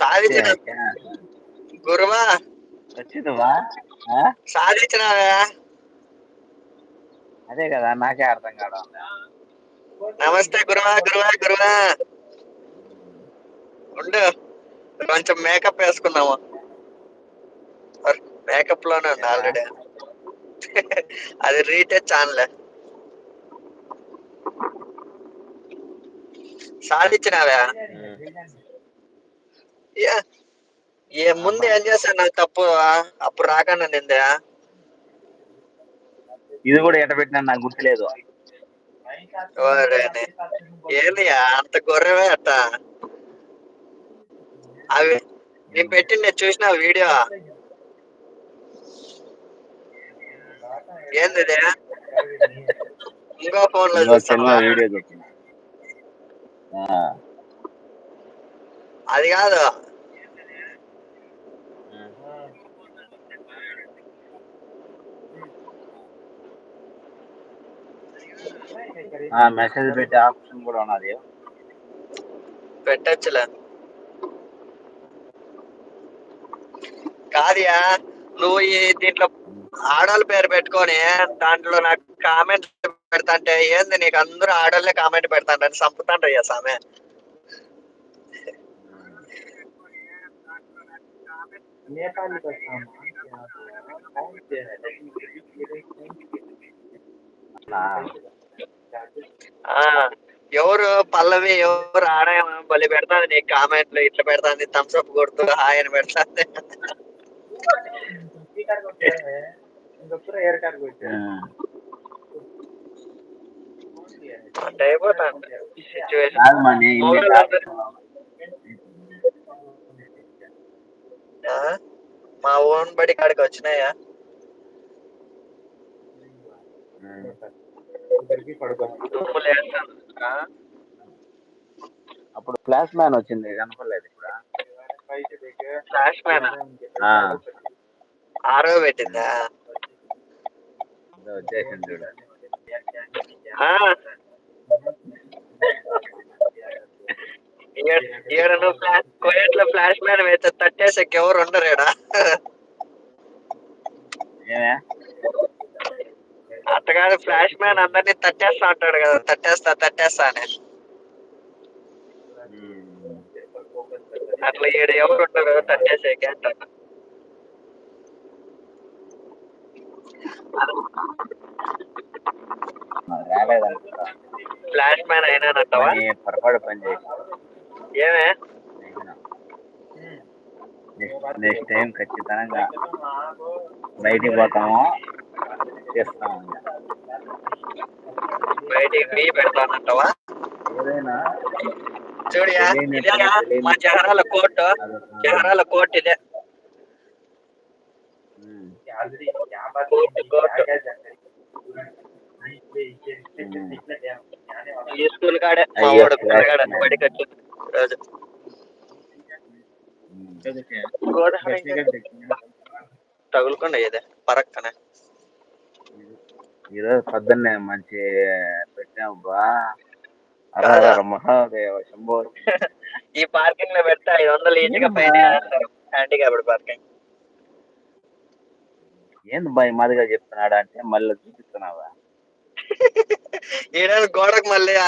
సాధించిన क्या గురువా వచ్చింది బా సాధించినావా? అదే కదా నాకే అర్థం కావడం నమస్తే గురువా గురువా గురువా. ఉండు, కొంచెం మేకప్ వేసుకున్నాము. మేకప్ లోనే ఉంది ఏమా ఆల్రెడీ. అది రీటచ్ ఛానల్. సాధించినావా? ఏ ముందు ఏం చేశాను నాకు తప్పు? అప్పుడు రాకుండా నిందా. ఇది కూడా ఎట పెట్టినా నాకు గుర్తులేదు. ఏంది అంత గొర్రెవే అట్ట? అవి నేను పెట్టింది చూసిన వీడియో. ఏంది ఇది? ఇంకో ఫోన్ లో చూస్తావా? వీడియో చూస్తున్నా. అది కాదు, మెసేజ్ పెట్టే ఆప్షన్ కూడా ఉన్నది. పెట్టచ్చులే. కాదియా, నువ్వు ఈ దీంట్లో ఆడోళ్ళ పేరు పెట్టుకొని దాంట్లో నాకు కామెంట్ పెడతాంటే ఏంది నీకు అందరూ ఆడోళ్ళే కామెంట్ పెడతాంటని చంపుతాంటయ్యా సామె. ఎవరు పల్లవి ఎవరు ఆడ బలి పెడతాది నీకు కామెంట్లు, ఇట్లా పెడతాంది థమ్స్అప్ కొడుతూ హాయ్ అని పెడతాంది. అంటే అయిపోతాంది సిచ్యువేషన్. మా ఓన్ బడి కాడికి వచ్చినాయా? అప్పుడు ఫ్లాష్ మ్యాన్ వచ్చింది కనపడలేదు. ఇప్పుడు ఫ్లాష్ మ్యాన్ ఆరో పెట్టిందా? వచ్చేసింది చూడు. ఈడ నువ్వు కోయట్లో ఫ్లాష్ మ్యాన్ వేస్తే తట్టేసాక ఎవరు ఉండరు ఈడ. అట్టగాడు ఫ్లాష్ మ్యాన్ అందరినీ తట్టేస్తా అంటాడు కదా, తట్టేస్తా తట్టేస్తా అని. అట్లా ఈడ ఎవరు ఉండరు తట్టేసేకి అంటాడు. ఫ్లాష్ మ్యాన్ అయినానంటావా? పొరపాటు పని చేసి ఏమే నెక్స్ట్ టైం ఖచ్చితంగా బయటికి పోతాము, చేస్తాము. బయటికి పెడతానంటావా? ఏదైనా చూడియా, ఇదే మా జహరాల కోర్టు. జహరాల కోర్టు ఇదే. ఈ స్కూల్ కాడే మా వాడు పిల్లగాడ బడికి వచ్చింది రోజు. తగులుకుండా ఇదే పరక్కనే. ఈరోజు పొద్దున్నే మంచి పెట్టాము బా. మహాదేవ శంభో. ఈ పార్కింగ్ లో పెడితే 500 ఈజీగా పైన హ్యాండిక్యాప్డ్ పార్కింగ్. ఏంది బాయ్ మాదిగా చెప్తున్నాడా అంటే మళ్ళీ చూపిస్తున్నావా? ఈడ గోడకు మళ్ళీ